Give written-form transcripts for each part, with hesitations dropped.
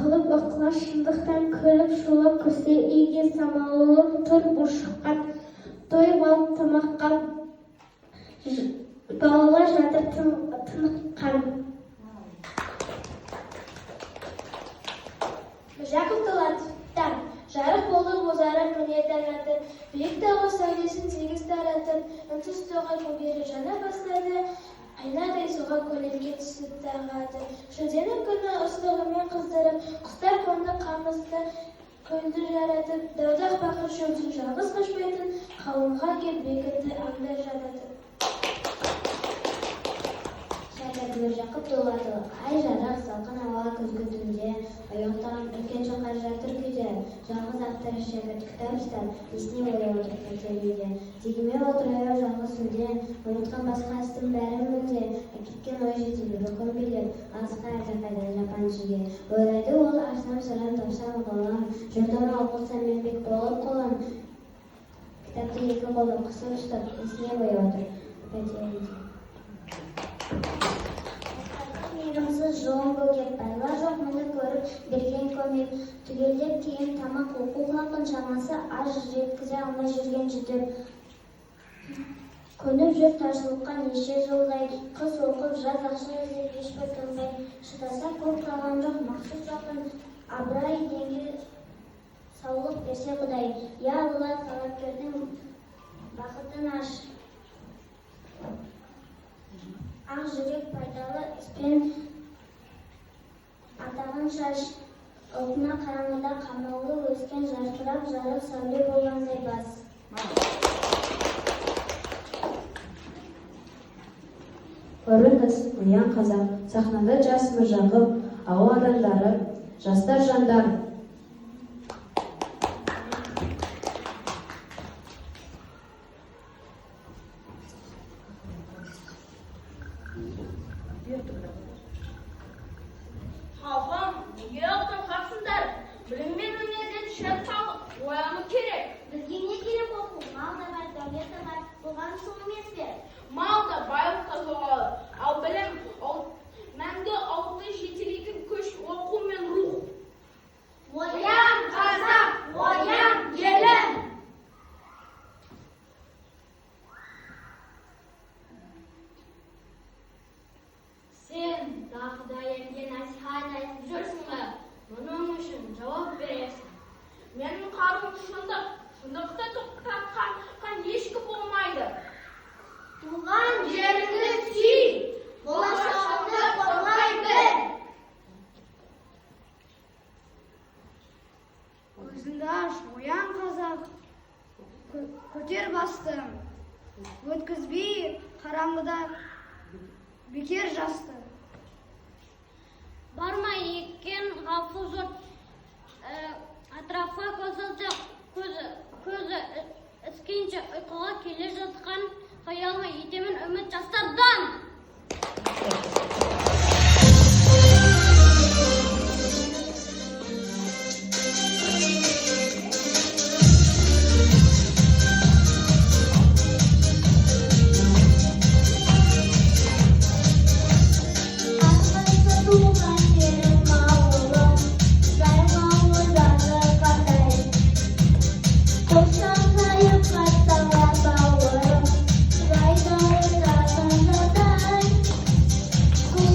қылып ықылас шындықтан күліп шулап күрсе иге самауылы тұр ұршыққан тойып алып тамаққа балалар жатыр тыныққан. Міржақып Дулатовтан жарық болды бозара көне таңатып, биік тауға сәулесін сегіз таратып, үнсіз тоға көгері жана бастады, айнадай суға көлеңке түсті тағады. Шілденің күні ыстығымен қыздырып, құстар қонды қамысты көлді жаратып, даудақ бақыр шөлдің жалғыз қашпайтын, қауынға кеп бекінді аңдар жаратып. Шәкірт Міржақып Дулатұлы, ай жарық, салқын ауа күзгі түнде, аяқтаған үлкен шоқар жатыр күйде, жалғыз ақтары шәкірт кітап ұстап, есіне ойлай отырып пәтерінде. Дегіме отырайау жалғыз сүлде, ұмытқан басқа істің бәрі мүлде, әкеткен ой жетелі бүкін билеп, алысқа әлдеқайда жапан жиге. Ойлайды ол арсам сыран тапсам ғалам, жұрдама оқылсам мен бек болып қолам. Кітапты екі қолы қысып ұстап, есіне ойлай отырып пәтерінде. Мейірімсіз жолын бөгеп, байлар жоқ мұны көріп, берген көмек, түгелдеп кейін тамақ оқу хақын шамасы аз жеткізе алмай жүрген жүдеп. Көніп жүр тажылыққа неше жылдай, қыз оқып, жаз ақша іздеп ешбір тынбай, шыдаса көп қалған жоқ мақсұт жақын, абырай денге саулық берсе Құдай. Я Алла, талапкердің бақытын аш. Ақ жүрек пайдалы іспен атағын шаш, ұлтына қараңғыда қамаулы өскен жарқырап жарық сәуле болғандай бас. Көріңіз, ұяң қазақ, сахнада жас Міржақып, ауыл адамдары, жастар жандар. Халқым, неге оқтан қапсыңдар? Біліммен өнерден шөп салып, оянып керек. Бізге не керек оқу? Мал да бар, дәулет те бар, бұған сол емес пе? Мал да байлыққа соғалы. Ал білім, мәңгі ұлтты жетелейтін күш, оқу мен рух. Оян қазақ, оян елім! Сен Құдай емге насихат айтып жүрсің бе? Мұның үшін жауап бересің. Менің қарым шындық, шындықты тоқтатқан ешкі болмайды. Туған жеріңді сүй, болашағыңды қорғай біл. Көзіңді аш, оян қазақ, көтер басты, өткізбей қараңғыда бекер жасты. Барма екен ғафу жұрт, атрафқа көзі іскенше ұйқыға келе жатқан қиялға етемін үміт жастардан. Ku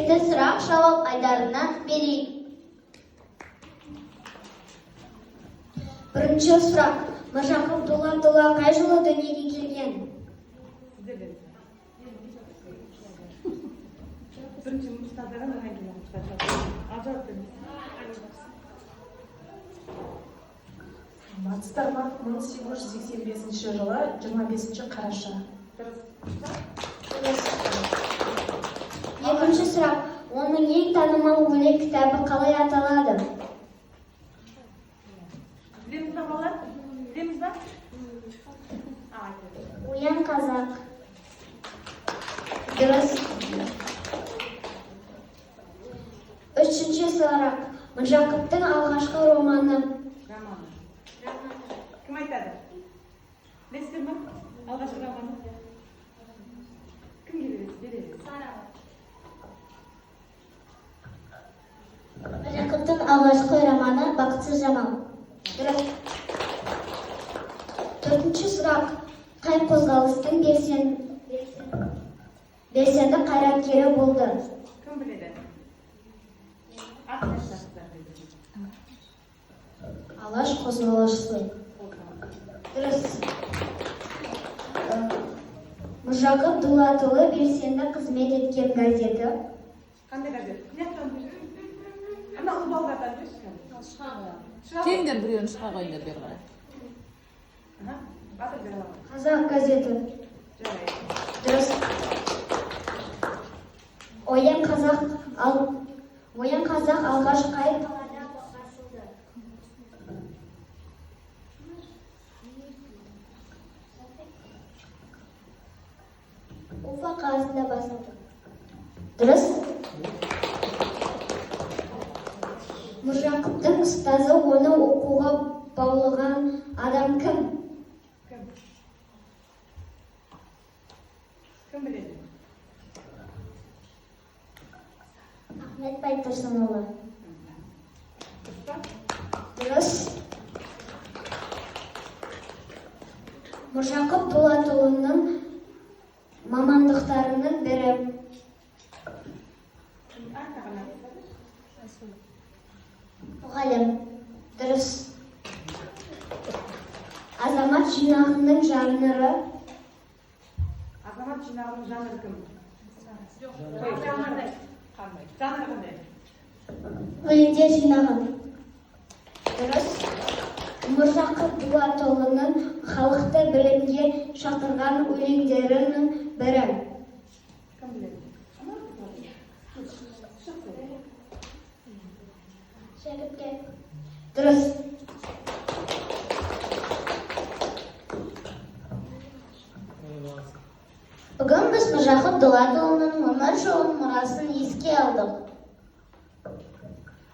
кезекті сұрақ жауап айдарына берейік. Бірінші сұрақ. Міржақып Дулатұлы қай жылы дүниеге келген? Батыстар 1885 жылы 25 қараша. Екінші сұрақ. Оның ең танымал өлең кітабы қалай аталады? Оян қазақ. Дұрыс. Үшінші сұрақ. Міржақыптың алғашқы романы. Кім айтады? Білесіздер ме? Алғашқы романы. Кімге бересіз? Міржақыптың алғашқы романы Бақытсыз жамал. Дұрыс. Төртінші сұрақ. Қай қозғалыстың белсенді қайраткері болды? Кім біледі? Атқаштақтар біледі. Алаш қозғалушысы. Дұрыс. Міржақып Дулатұлы белсенді қызмет еткен газеті. Қандай газет? Не жақтан біледі? Ана ұлбалдардан біледі? Теңдер біреуін шыға қойыңдар бері қарай. Батыр бере аламын. Қазақ газеті. Жарайды. Дұрыс. Оян қазақ алғаш қай қалада басылды? Уфа қаласында басылды. Дұрыс. Міржақыптың ұстазы оны оқуға баулыған адам кім? Кім біледі? Ахмет Байтұрсынұлы. Дұрыс. Міржақып Дулатұлының мамандықтарының бірі. Мұғалім. Дұрыс. Азамат жинағының жанры. Азамат жинағының жанры кім? Жанры қандай? Өлеңдер жинағы. Дұрыс. Міржақып Дулатұлының халықты білімге шақырған өлеңдерінің бірі. Кім біледі? Шәкіртке. Дұрыс. Бүгін біз Міржақып Дулатұлының өмір жолын мұрасын еске алдық.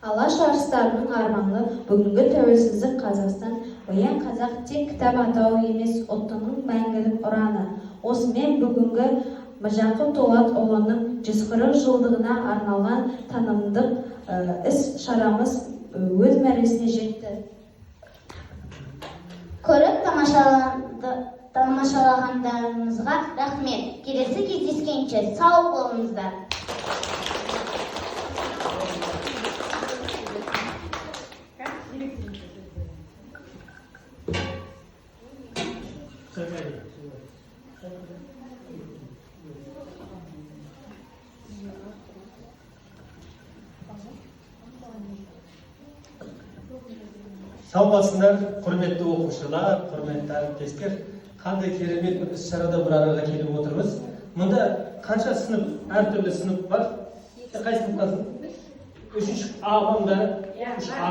Алаш арыстарының арманы бүгінгі тәуелсіздік Қазақстан, Оян қазақ тек кітап атауы емес, ұлтының мәңгілік ұраны. Осымен бүгінгі Міржақып Дулатұлының 140 жылдығына арналған танымдық іс шарамыз өз мәресіне жетті. Көріп тамашалағандарыңызға рахмет. Келесі кездескенше сау болыңыздар. Сау болсыңдар, құрметті оқушылар, құрметті әріптестер. Қандай керемет бір іс-шарада бір араға келіп отырмыз. Мұнда қанша сынып, әртүрлі сынып бар? Қай сыныптасың? 3-ші А-ма бәрі? 3А.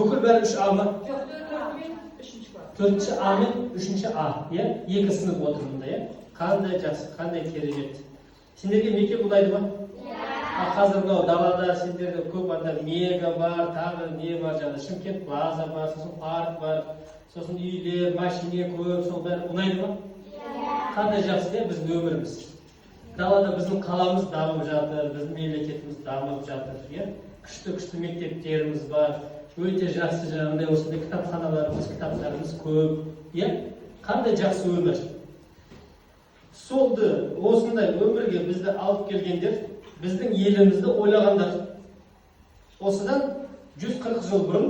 Бүкіл бәрі 3А ма? 4-ші А мен 3-ші А. Екі сынып отыр мұнда. Қандай жақсы, қандай керемет. Сендерге мектеп ұнайды ма? Қазір мынау далада сендерде көп анда мега бар, тағы не бар, жаңа Шымкент плаза бар, сосын парк бар, сосын үйлер, машине көп, сол бәрі ұнайды ма? Қандай жақсы, біздің өміріміз. Далада біздің қаламыз дамып жатыр, біздің мемлекетіміз дамып жатыр. Күшті мектептеріміз бар, өте жақсы жаңағындай осындай кітаптарымыз көп. Қандай жақсы өмір. Солды осындай өмірге бізді алып келгендер біздің елімізді ойлағандар. Осыдан 140 жыл бұрын,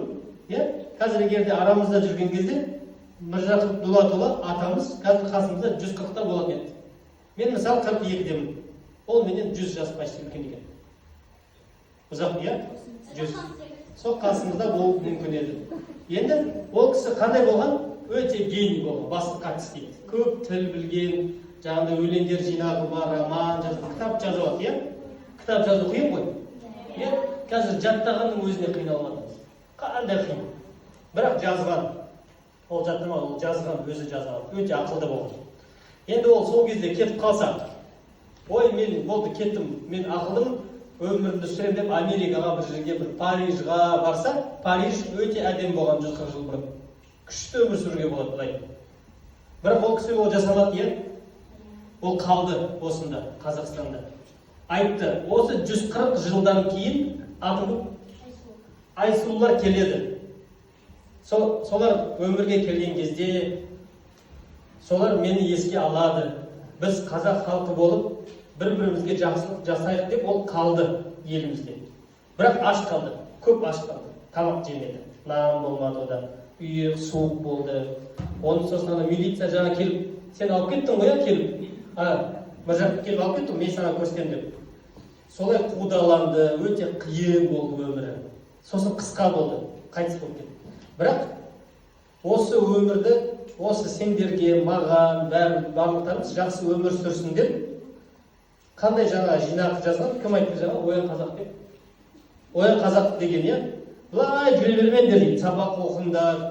қазір егерде арамызда жүрген кезде Міржақып Дулатұлы атамыз қазір қасымызда 140-та болатын еді. Мен мысалы 42-демін. Ол менен 100 жас почти үлкен екен. Ұзақ, 100. Сол қасымызда болуы мүмкін еді. Енді ол кісі қандай болған? Өте гений болған, басты қатыс дейді. Көп тіл білген, жаңағыдай өлеңдер жинағы бар, роман жазып, кітап жазып, кітап жазу қиын ғой. Қазір жаттағанның өзіне қиналмадыңыз. Қандай қиын. Бірақ жазған. Ол жаттамады, ол жазған, өзі жазған. Өте ақылды болған. Енді ол сол кезде кетіп қалса, ой, мен болды кеттім, мен ақылдым, өмірімді сүрем деп Америкаға бір жерге, бір Парижға барса, Париж өте әдем болған 140 жыл бұрын. Күшті өмір сүруге болады былай. Бірақ ол кісі ол жасамады, ол қалды осында, Қазақстанда. Айтты, осы 140 жылдан кейін Айсұлулар келеді. Солар өмірге келген кезде, солар мені еске алады. Біз қазақ халқы болып, бір-бірімізге жақсылық жасайық деп ол қалды елімізде. Бірақ аш қалды, көп аш қалды. Тамақ жемеді, нан болмады ода, үйі суық болды. Оның сосын милиция жаңа келіп, сен алып кеттің ғой, келіп. Міржақып келіп алып кеттің, мен саған көрсетем деп. Солай қудаланды, өте қиын болды өмірі. Сосын қысқа болды, қайтыс болып кетті. Бірақ осы өмірді, осы сендерге, маған, барлықтарымыз жақсы өмір сүрсін деп, қандай жаңа жинақ жазған, кім айтты жаңа, Оян қазақ деп. Оян қазақ деген, бұлай жүре бермеңдер дейді, сабақ оқыңдар,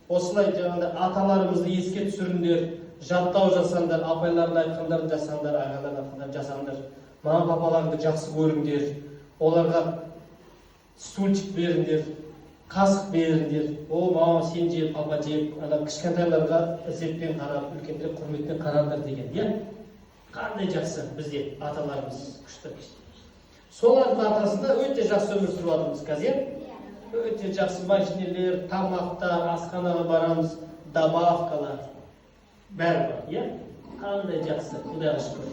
осылай жаңағыдай аталарымызды еске түсіріңдер, жаттау жасаңдар, апайлардың айтқандарын жасаңдар, ағалардың айтқандарын жасаңдар, мама папаларды жақсы көріңдер, оларға стульчик беріңдер, қасық беріңдер. О, мама сен жеп, папа жеп, кішкентайларға ізетпен қарап, үлкендерге құрметпен қараңдар деген, қандай жақсы бізде аталарымыз күшті. Солардың арқасында өте жақсы өмір сүріп жатырмыз қазір. Өте жақсы машинелер, тамақтар, асханаға барамыз, добавкалар, бәрі бар, қандай жақсы, Құдайға шүкір.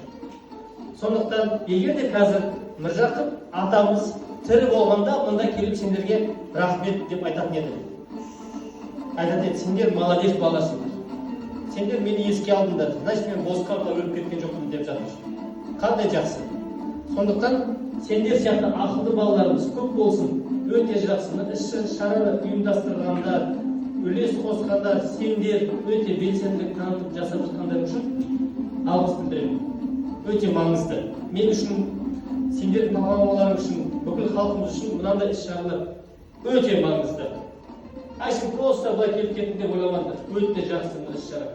Сондықтан, егер де қазір Міржақып атамыз тірі болғанда, мұнда келіп сендерге рахмет деп айтатын еді. Айтатын еді, сендер молодец баласыңдар. Сендер мені еске алдыңдар, значит мен босқа өліп кеткен жоқпын деп жатыр. Қандай жақсы. Сондықтан сендер сияқты ақылды балаларымыз көп болсын. Өте жақсы. Іс-шараны ұйымдастырғандар, үлес қосқандар, сендер өте белсенділік танытып жасап жатқандар үшін алғыс білдіремін. Өте маңызды. Мен үшін, сендердің мамаларың үшін, бүкіл халқымыз үшін мынандай іс-шаралар өте маңызды. Айшын просто былай келіп кеттім деп ойламаңдар. Өте жақсы іс-шара.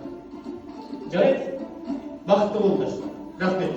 Жарайды? Бақытты болыңдар. Рахмет.